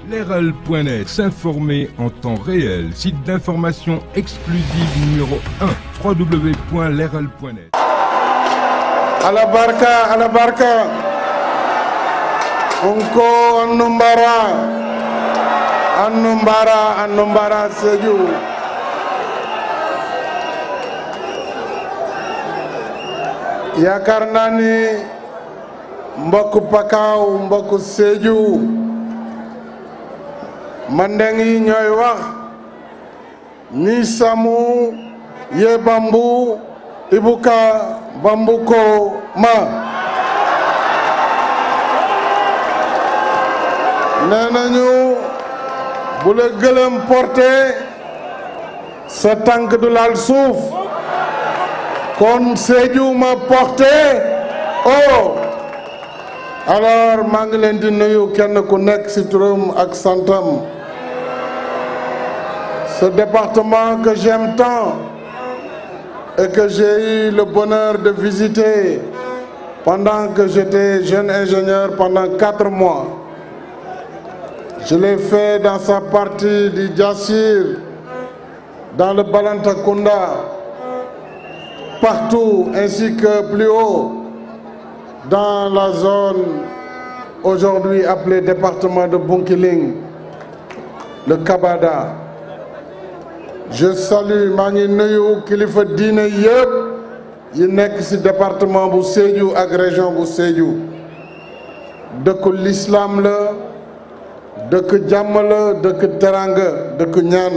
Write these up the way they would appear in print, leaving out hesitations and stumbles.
Leral.net, s'informer en temps réel. Site d'information exclusive numéro 1, www.leral.net. À la barca. Unko Annumbara Sédhiou. Yaakaar naa ni mbokku Pakaaw mbokku Sédhiou mandeng yi ñooy wax ni samu ye bambu ibuka bambuko ma nee nañu bu la gëlëm porté sa tànk du laal suuf kon Sédhiou ma porté alors maa ngi leen di nuyu kenn ku nekk ci turam ak santam. Ce département que j'aime tant et que j'ai eu le bonheur de visiter pendant que j'étais jeune ingénieur pendant 4 mois. Je l'ai fait dans sa partie du Diassir, dans le Balantacounda, partout, ainsi que plus haut, dans la zone aujourd'hui appelée département de Bunkiling, le Kabada. Je salue maa ngi nuyu kilifa diine yëpp yi nekk ci département bu Sédhiou ak région bu Sédhiou. dëkku l'islam la, dëkk jàmm la, dëkk teranga, dëkk ñaan.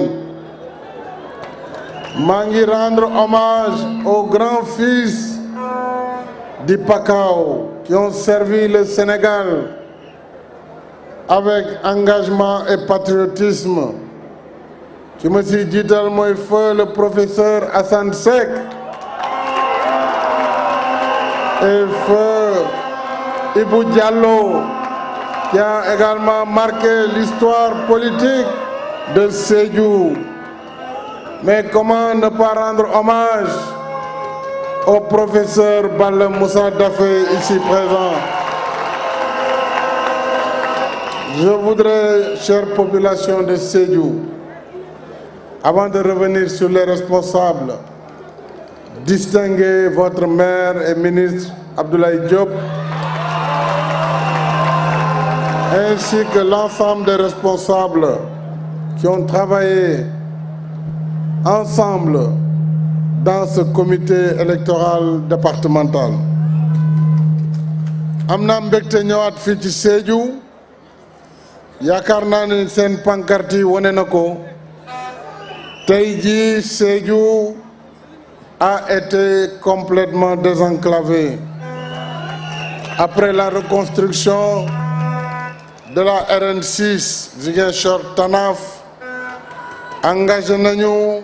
maa ngi rendre hommage aux grands fils du Pakao qui ont servi le Sénégal avec engagement et patriotisme. Qui me suis dit mooy feu le professeur Assane Seck et feu Ibou Diallo qui a également marqué l'histoire politique de Sédhiou. Mais comment ne pas rendre hommage au professeur Balla Moussa Daffé ici présent. Je voudrais, chère population de Sédhiou, avant de revenir sur les responsables, distinguer votre maire et ministre Abdoulaye Diop, ainsi que l'ensemble des responsables qui ont travaillé ensemble dans ce comité électoral départemental. am naa mbégte ñëwaat fii ci Sédhiou yaakaar naa ne seen pancarte yi wane na ko. Tey jii Sédhiou a été complètement désenclavé après la reconstruction de la RN6 Ziguinchor Tanaf. Engagé nañu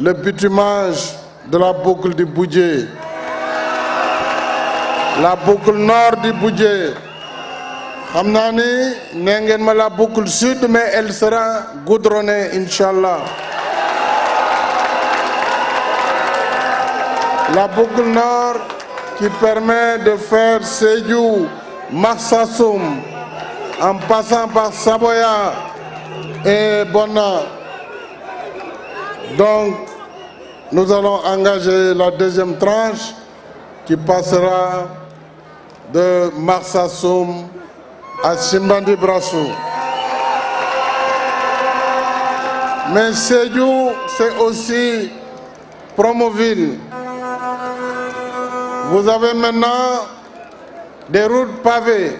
le bitumage de la boucle du Boudjé, la boucle nord du Boudjé. xam naa ni nee ngeen ma la boucle sud, mais elle sera goudronnée inchallah. La boucle nord qui permet de faire Sédhiou, Marsassoum, en passant par Saboya et Bona. Donc, nous allons engager la deuxième tranche qui passera de Marsassoum à Simbandi Brassou. Mais Sédhiou, c'est aussi Promoville. Vous avez maintenant des routes pavées.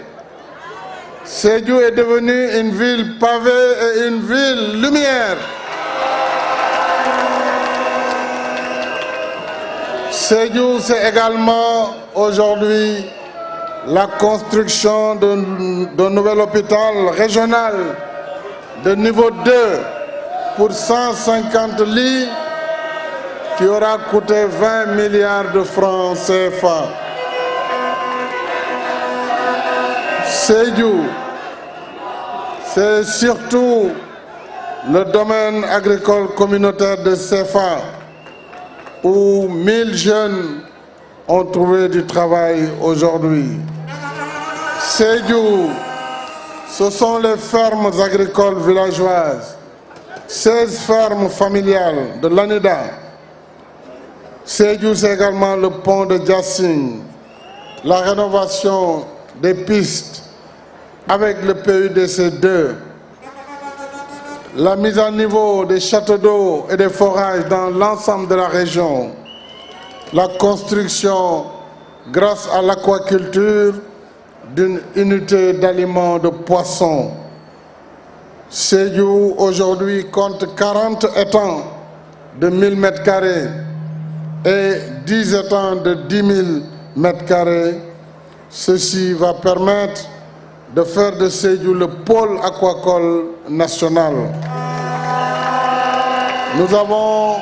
Sédhiou est devenue une ville pavée et une ville lumière. Sédhiou, c'est également aujourd'hui la construction d'un nouvel hôpital régional de niveau 2 pour 150 lits qui aura coûté 20 milliards de francs CFA. Sédhiou, c'est surtout le domaine agricole communautaire de CFA où 1000 jeunes ont trouvé du travail aujourd'hui. Sédhiou, ce sont les fermes agricoles villageoises, 16 fermes familiales de l'ANIDA. Sédhiou, c'est également le pont de Diassine, la rénovation des pistes avec le PUDC 2, la mise à niveau des châteaux d'eau et des forages dans l'ensemble de la région, la construction, grâce à l'aquaculture, d'une unité d'aliments de poissons. Sédhiou aujourd'hui compte 40 étangs de 1000 m² et 10 étangs de 10 000 m². Ceci va permettre de faire de Sédhiou le pôle aquacole national. Nous avons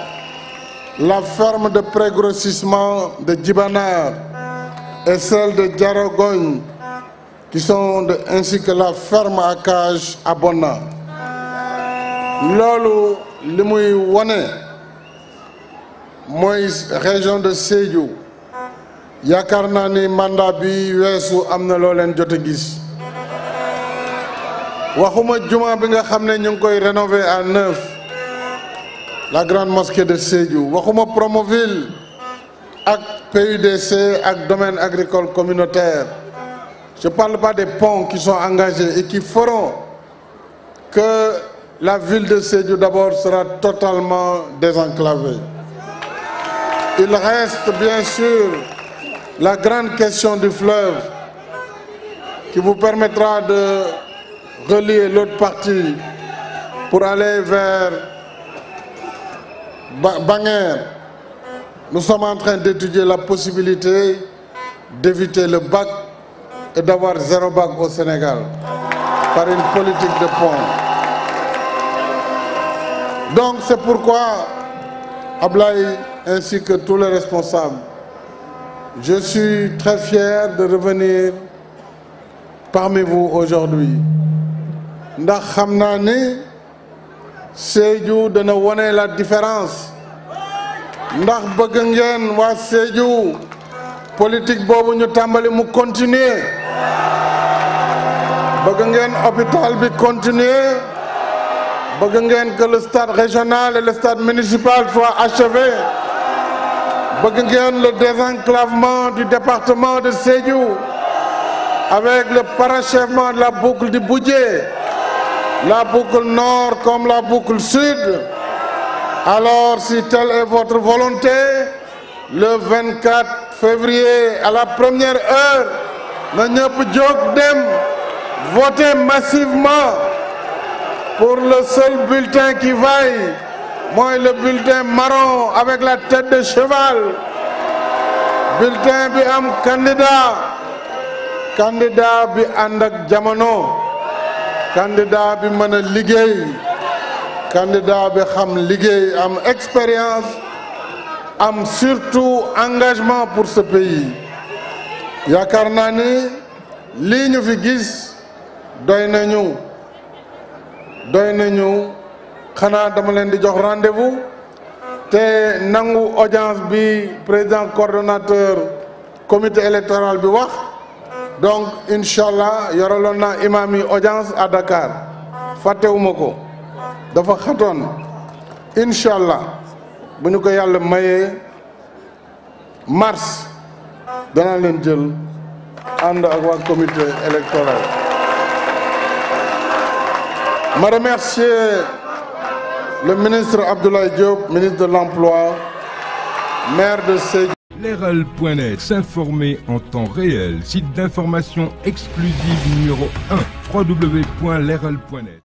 la ferme de pré-grossissement de Djibanar et celle de Diarogogne, ainsi que la ferme à cage à Bona. Loolu li muy wone mooy région de Sédhiou yaakaar naa ni mandat bi weesu am na loo leen jot a gis waxuma juma bi nga xam ne ñu ngi koy rénover à neuf, la grande mosquée de Sédhiou, waxuma Promoville ak PUDC ak domaine agricole communautaire. Je ne parle pas des ponts qui sont engagés et qui feront que la ville de Sédhiou d'abord sera totalement désenclavée. Il reste bien sûr la grande question du fleuve qui vous permettra de relier l'autre partie pour aller vers Banger. Nous sommes en train d'étudier la possibilité d'éviter le bac et d'avoir 0 bac au Sénégal par une politique de pont. Donc c'est pourquoi, Ablaye ainsi que tous les responsables, je suis très fier de revenir parmi vous aujourd'hui. Ndax xam naa ni Sédhiou dana wone la différence. Ndax bëgg ngeen waa Sédhiou politique boobu ñu tàmbali mu continuer. Bëgg ngeen hôpital bi continuer. Bëgg ngeen que le stade régional et le stade municipal soient achevés. Bëgg ngeen le désenclavement du département de Sédhiou avec le parachèvement de la boucle du Boudjé, la boucle nord comme la boucle sud. Alors si telle est votre volonté, le 24 février à la première heure, na ñëpp jóg dem voter massivement pour le seul bulletin qui vaille, moi le bulletin marron avec la tête de cheval. Bulletin bi am candidat bi ànd ak jamono, candidat bi mën a liggéey, candidat bi xam liggéey, am expérience, am surtout engagement pour ce pays. Yaakaar naa ni lii ñu fi gis doy nañu xanaa dama leen di jox rendez-vous te nangu audience bi président coordonnateur comité électoral bi wax. Donc inchallah yoraloon naa imam yi audience à Dakar fàttewuma ko dafa xatoon. Inchallah bu ñu ko yàlla mayee mars danaa leen jël ànd ak waa comité électoral. Ma remercier le ministre Abdoulaye Diop, ministre de l'Emploi, maire de Sédhiou. Leral.net, s'informer en temps réel, site d'information exclusive numéro 1, www.leral.net.